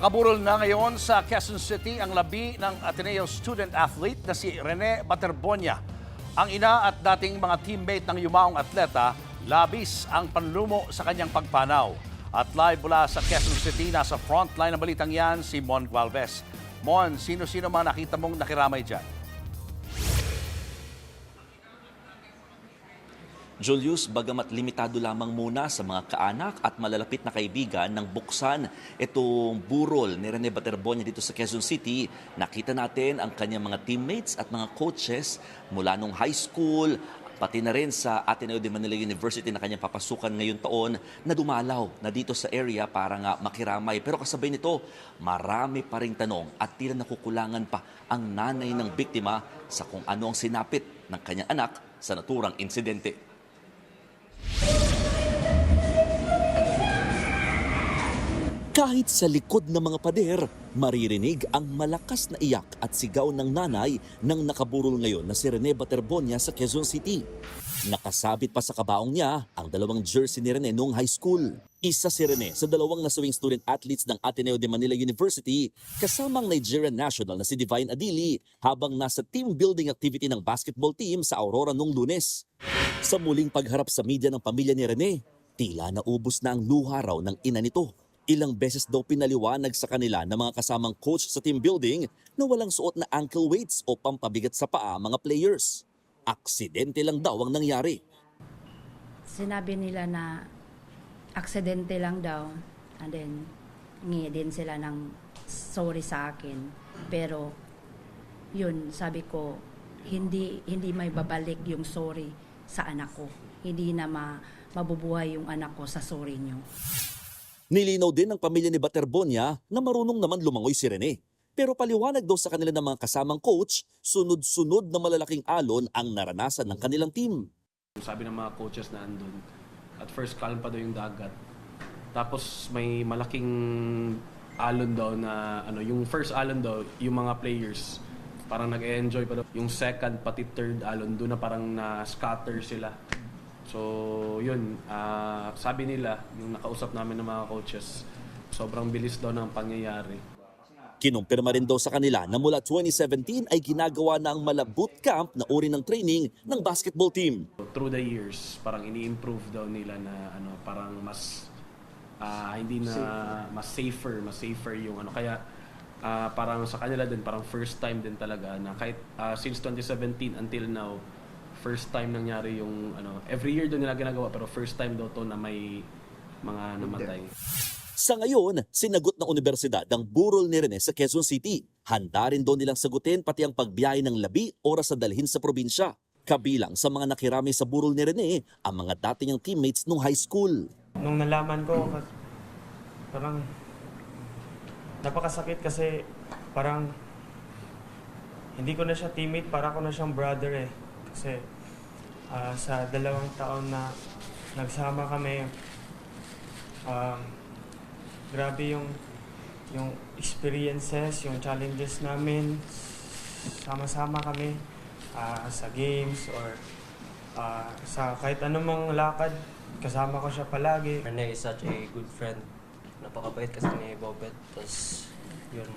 Nakaburol na ngayon sa Quezon City ang labi ng Ateneo student athlete na si Rene Baterbonia. Ang ina at dating mga teammate ng yumaong atleta, labis ang panlumo sa kanyang pagpanaw. At live mula sa Quezon City, nasa frontline ng balitang yan si Mon Gualvez. Mon, sino-sino mga nakita mong nakiramay dyan? Julius, bagamat limitado lamang muna sa mga kaanak at malalapit na kaibigan ng buksan itong burol ni Rene Baterbonia dito sa Quezon City, nakita natin ang kanyang mga teammates at mga coaches mula nung high school, pati na rin sa Ateneo de Manila University na kanyang papasukan ngayong taon na dumalaw na dito sa area para nga makiramay. Pero kasabay nito, marami pa ring tanong at tila nakukulangan pa ang nanay ng biktima sa kung ano ang sinapit ng kanyang anak sa naturang insidente. Kahit sa likod ng mga pader, maririnig ang malakas na iyak at sigaw ng nanay ng nakaburol ngayon na si Rene Baterbonia sa Quezon City. Nakasabit pa sa kabaong niya ang dalawang jersey ni Rene noong high school. Isa si Rene sa dalawang nasawing student athletes ng Ateneo de Manila University kasamang Nigerian national na si Divine Adili habang nasa team building activity ng basketball team sa Aurora noong Lunes. Sa muling pagharap sa media ng pamilya ni Rene, tila naubos na ang luha raw ng ina nito. Ilang beses daw pinaliwanag sa kanila ng mga kasamang coach sa team building na walang suot na ankle weights o pampabigat sa paa mga players. Aksidente lang daw ang nangyari. Sinabi nila na aksidente lang daw and then ngi din sila ng sorry sa akin. Pero yun, sabi ko, hindi may babalik yung sorry sa anak ko. Hindi na mabubuhay yung anak ko sa sorry nyo. Nilinaw din ng pamilya ni Baterbonia na marunong naman lumangoy si Rene. Pero paliwanag daw sa kanila ng mga kasamang coach, sunod-sunod na malalaking alon ang naranasan ng kanilang team. Sabi ng mga coaches na andun, at first calm pa daw yung dagat. Tapos may malaking alon daw na, yung first alon daw, yung mga players, parang nag-enjoy pa daw. Yung second pati third alon, doon na parang na-scatter sila. So, yun, sabi nila, yung nakausap namin ng mga coaches, sobrang bilis daw ng pangyayari. Kinumpirma rin daw sa kanila na mula 2017 ay ginagawa na ang mala bootcamp na uri ng training ng basketball team. Through the years, parang ini-improve daw nila na parang mas hindi na mas safer yung kaya parang sa kanila din parang first time din talaga na kahit since 2017 until now first time nangyari yung every year doon nila ginagawa pero first time daw to na may mga namatay. Sa ngayon, sinagot ng universidad ang burol ni Rene sa Quezon City. Handa rin daw nilang sagutin pati ang pagbiyahe ng labi oras sa dalhin sa probinsya. Kabilang sa mga nakirami sa burol ni Rene ang mga dati niyang teammates nung high school. Nung nalaman ko, parang napakasakit kasi parang hindi ko na siya teammate, para ko na siyang brother eh. Kasi sa 2 taon na nagsama kami, grabe yung experiences, yung challenges namin. Sama-sama kami sa games or sa kahit anumang lakad, kasama ko siya palagi. Rene is such a good friend. Napakabait kasi ni Bobet. Tapos yun,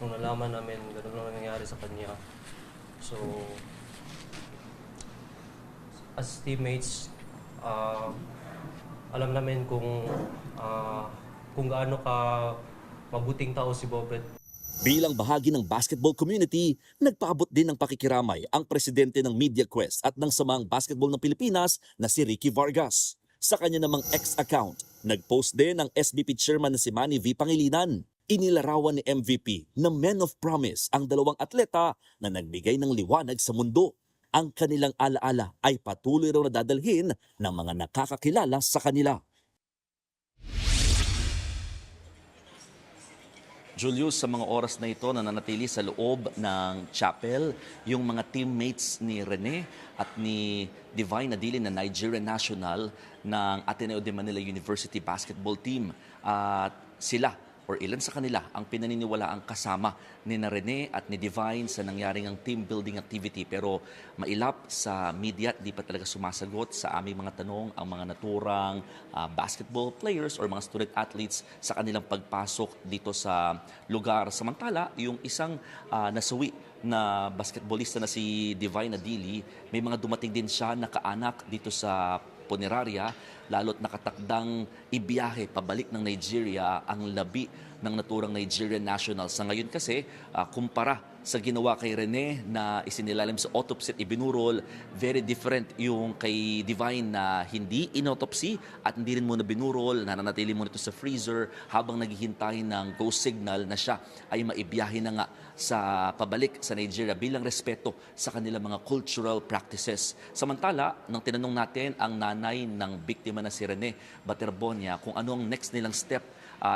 nung nalaman namin, gano'n lang nangyari sa kanya. So, as teammates, alam namin kung gaano ka mabuting tao si Bobet. Bilang bahagi ng basketball community, nagpaabot din ng pakikiramay ang presidente ng MediaQuest at ng Samaang Basketball ng Pilipinas na si Ricky Vargas. Sa kanya namang X-account, nagpost din ang SBP chairman na si Manny V. Pangilinan. Inilarawan ni MVP na men of promise ang dalawang atleta na nagbigay ng liwanag sa mundo. Ang kanilang alaala ay patuloy raw na dadalhin ng mga nakakakilala sa kanila. Julius, sa mga oras na ito nananatili sa loob ng chapel yung mga teammates ni Rene at ni Divine Adili na Nigerian national ng Ateneo de Manila University basketball team. At sila or ilan sa kanila ang pinaniniwalaang kasama ni na Rene at ni Divine sa nangyaring ang team building activity. Pero mailap sa media, di pa talaga sumasagot sa aming mga tanong ang mga naturang basketball players or mga student athletes sa kanilang pagpasok dito sa lugar. Samantala, yung isang nasawi na basketballista na si Divine Adili, may mga dumating din siya na kaanak dito sa Punerarya, lalo't nakatakdang ibiyahe pabalik ng Nigeria ang labi ng naturang Nigerian national. Sa ngayon kasi, kumpara sa ginawa kay Rene na isinilalim sa autopsy at ibinurol, very different yung kay Divine na hindi inautopsy at hindi rin muna binurol, nananatili muna ito sa freezer habang naghihintay ng go signal na siya ay maibiyahe na nga sa pabalik sa Nigeria bilang respeto sa kanilang mga cultural practices. Samantala, nang tinanong natin ang nanay ng biktima na si Rene Baterbonia kung ano ang next nilang step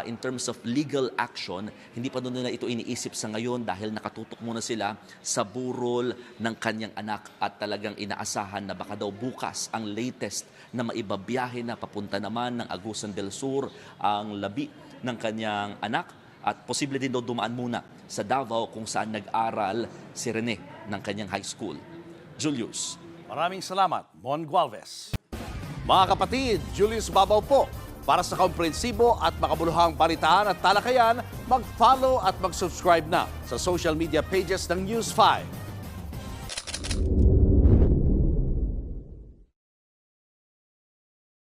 in terms of legal action, hindi pa doon nila ito iniisip sa ngayon dahil nakatutok muna sila sa burol ng kanyang anak at talagang inaasahan na baka daw bukas ang latest na maibabiyahe na papunta naman ng Agusan del Sur ang labi ng kanyang anak at posible din daw dumaan muna sa Davao kung saan nag-aral si Rene ng kanyang high school. Julius. Maraming salamat, Mon Gualvez. Mga kapatid, Julius Babaw po. Para sa komprehensibo at makabuluhang balitaan at talakayan, mag-follow at mag-subscribe na sa social media pages ng News 5.